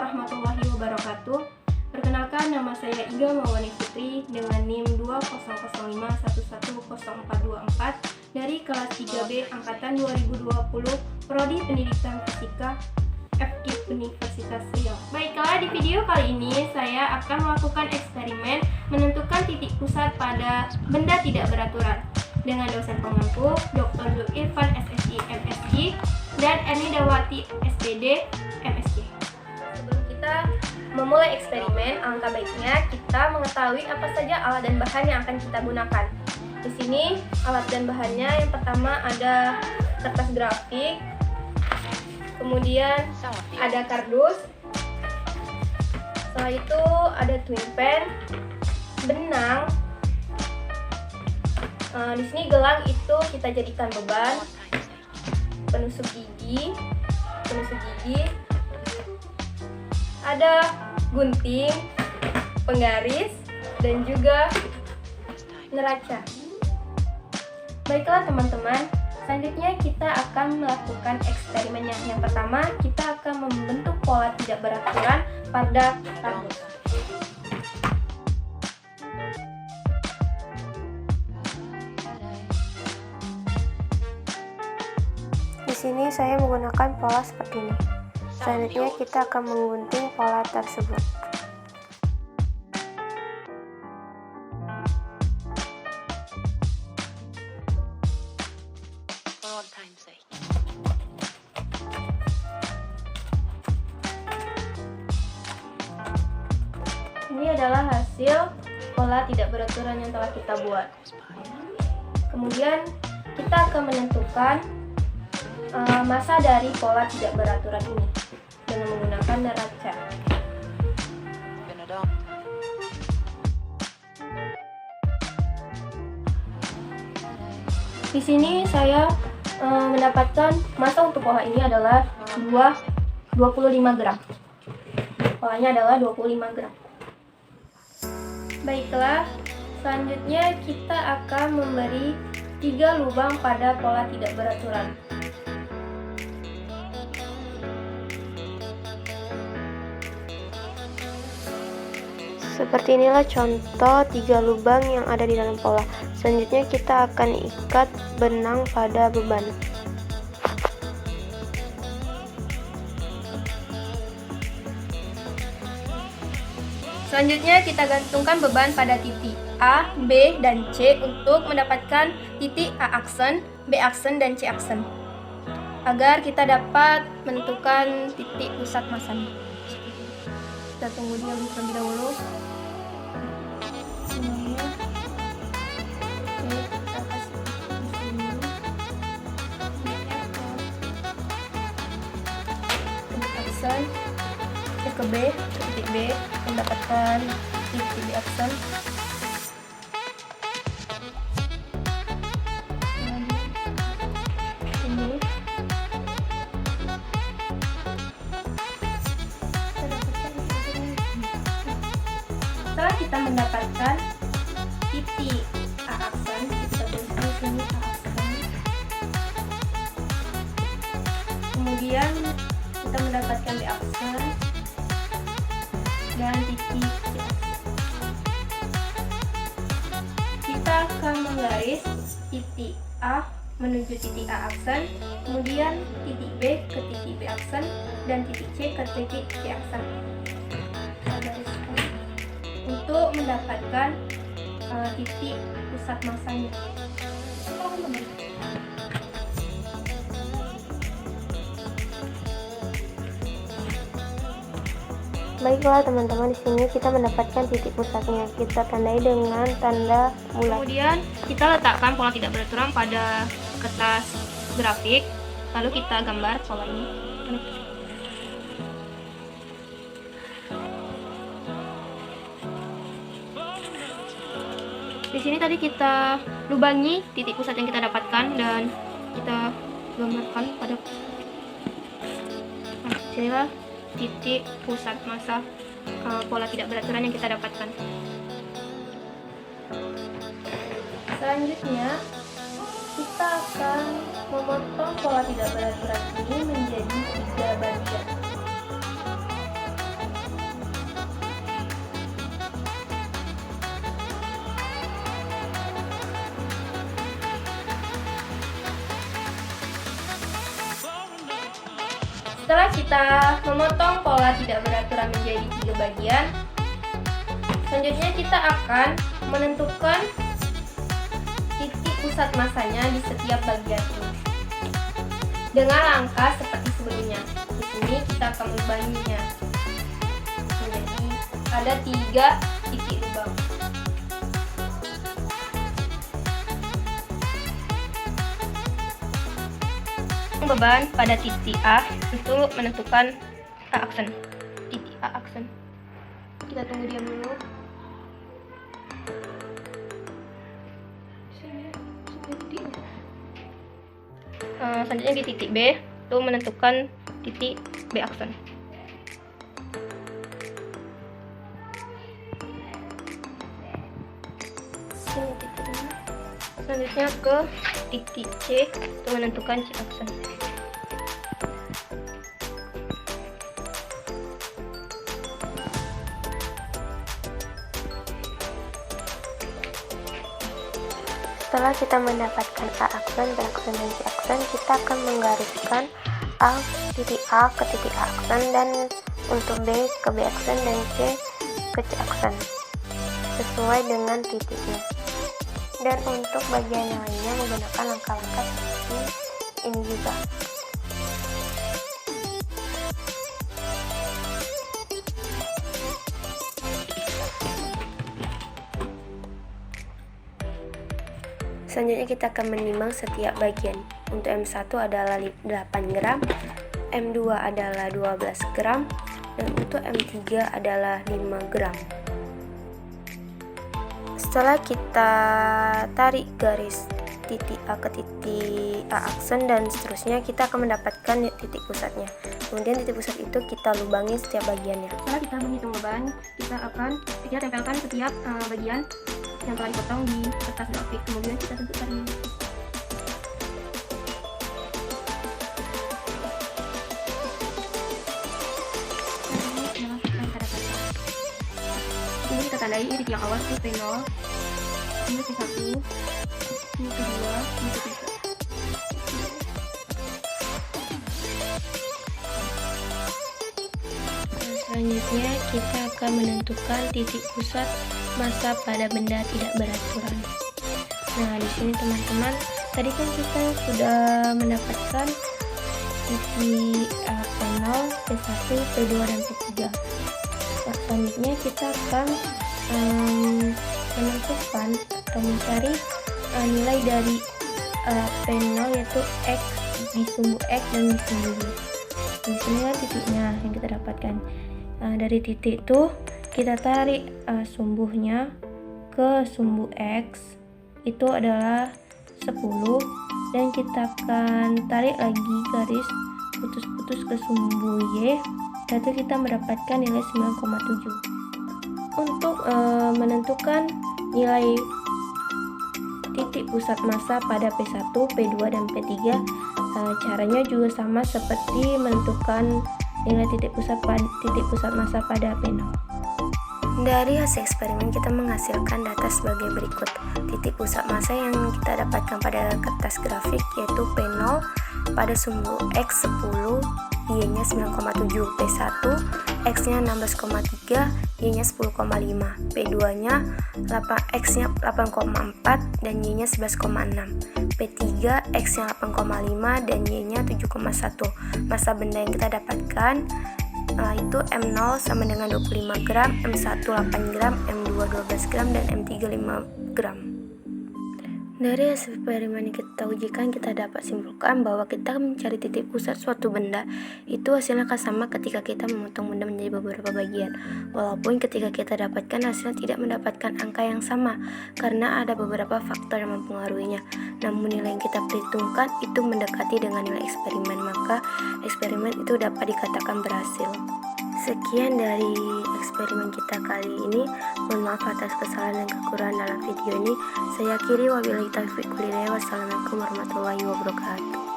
warahmatullahi wabarakatuh. Perkenalkan, nama saya Iga Maulani Putri dengan NIM 20051110424 dari kelas 3B Angkatan 2020 Prodi Pendidikan Fisika FKIP Universitas Riau. Baiklah, di video kali ini saya akan melakukan eksperimen menentukan titik pusat pada benda tidak beraturan dengan dosen pengampu Dr. Zulkiflan SSI MSc dan Erni Dawati SPD MSc. Sebelum kita memulai eksperimen, alangkah baiknya kita mengetahui apa saja alat dan bahan yang akan kita gunakan. Di sini alat dan bahannya yang pertama ada kertas grafik, kemudian ada kardus, setelah itu ada twin pen, benang. Di sini gelang itu kita jadikan beban, penusuk gigi, ada gunting, penggaris, dan juga neraca. Baiklah teman-teman, selanjutnya kita akan melakukan eksperimennya. Yang pertama, kita akan membentuk pola tidak beraturan pada kardus. Di sini saya menggunakan pola seperti ini. Selanjutnya kita akan menggunting pola tersebut. Ini adalah hasil pola tidak beraturan yang telah kita buat. Kemudian kita akan menentukan masa dari pola tidak beraturan ini dengan menggunakan neraca. Di sini saya mendapatkan masa untuk pola ini adalah 25 gram. Polanya adalah 25 gram. Baiklah, selanjutnya kita akan memberi 3 lubang pada pola tidak beraturan. Seperti inilah contoh 3 lubang yang ada di dalam pola. Selanjutnya kita akan ikat benang pada beban. Selanjutnya kita gantungkan beban pada titik A, B, dan C untuk mendapatkan titik A aksen, B aksen, dan C aksen agar kita dapat menentukan titik pusat masanya. Kita tunggu dia terlebih dahulu. Aksen ke B, ke titik B, mendapatkan titik B aksen. Ini setelah kita mendapatkan titik A aksen, kita tuliskan di sini A aksen. Kemudian kita mendapatkan B aksen dan titik C aksen. Kita akan menggaris titik A menuju titik A aksen, kemudian titik B ke titik B aksen, dan titik C ke titik C aksen. Kita gariskan untuk mendapatkan titik pusat masanya. Baiklah teman-teman, di sini kita mendapatkan titik pusatnya. Kita tandai dengan tanda bulat. Kemudian kita letakkan pola tidak beraturan pada kertas grafik, lalu kita gambar pola ini. Di sini tadi kita lubangi titik pusat yang kita dapatkan dan kita gambarkan pada sinilah titik pusat masa pola tidak beraturan yang kita dapatkan. Selanjutnya kita akan memotong pola tidak beraturan ini menjadi 3 bagian. Setelah kita memotong pola tidak beraturan menjadi 3 bagian, selanjutnya kita akan menentukan titik pusat masanya di setiap bagian ini dengan langkah seperti sebelumnya. Di sini kita akan membaginya menjadi ada 3 titik lubang. Beban pada titik A untuk menentukan A aksen. Titik A aksen. Kita tunggu dia dulu. Selanjutnya di titik B untuk menentukan titik B aksen. Selanjutnya ke titik C untuk menentukan C aksen. Setelah kita mendapatkan A aksen, B aksen, dan C aksen, kita akan menggariskan titik A ke titik A aksen, dan untuk B ke B aksen dan C ke C aksen sesuai dengan titiknya. Dan untuk bagian yang lainnya menggunakan langkah-langkah seperti ini juga. Selanjutnya kita akan menimbang setiap bagian. Untuk M1 adalah 8 gram, M2 adalah 12 gram, dan untuk M3 adalah 5 gram. Setelah kita tarik garis titik A ke titik A aksen dan seterusnya, kita akan mendapatkan titik pusatnya. Kemudian titik pusat itu kita lubangi setiap bagiannya. Setelah kita menghitung beban, kita tempelkan setiap bagian yang telah dipotong di kertas grafik. Kemudian kita tentukan ini. Ini kita tandai, ini titik yang awal itu P0, ini P1, ini P2, ini P3. Selanjutnya kita akan menentukan titik pusat massa pada benda tidak beraturan. Nah, di sini teman-teman, tadi kan kita sudah mendapatkan titik P0, P1, P2, dan P3. Selanjutnya kita akan menentukan atau mencari nilai dari P0 yaitu X di sumbu X dan di sumbu Y. Di sini kan titiknya yang kita dapatkan. Dari titik itu kita tarik sumbunya ke sumbu X, itu adalah 10, dan kita akan tarik lagi garis putus-putus ke sumbu Y, yaitu kita mendapatkan nilai 9,7. Untuk menentukan nilai titik pusat massa pada P1, P2, dan P3, caranya juga sama seperti menentukan nilai titik pusat massa pada P0. Dari hasil eksperimen kita menghasilkan data sebagai berikut. Titik pusat massa yang kita dapatkan pada kertas grafik yaitu P0 pada sumbu X 10, Y-nya 9,7, P1 X-nya 16,3, Y-nya 10,5, P2-nya X-nya 8,4 dan Y-nya 11,6, P3 X-nya 8,5 dan Y-nya 7,1. Massa benda yang kita dapatkan itu M0 sama dengan 25 gram, M1 8 gram, M2 12 gram, dan M3 5 gram. Dari hasil eksperimen yang kita ujikan, kita dapat simpulkan bahwa kita mencari titik pusat suatu benda itu hasilnya akan sama ketika kita memotong benda menjadi beberapa bagian. Walaupun ketika kita dapatkan hasilnya tidak mendapatkan angka yang sama karena ada beberapa faktor yang mempengaruhinya. Namun nilai yang kita perhitungkan itu mendekati dengan nilai eksperimen, maka eksperimen itu dapat dikatakan berhasil. Sekian dari eksperimen kita kali ini. Mohon maaf atas kesalahan dan kekurangan dalam video ini. Saya akhiri, wabillahi taufiq wal hidayah. Wassalamualaikum warahmatullahi wabarakatuh.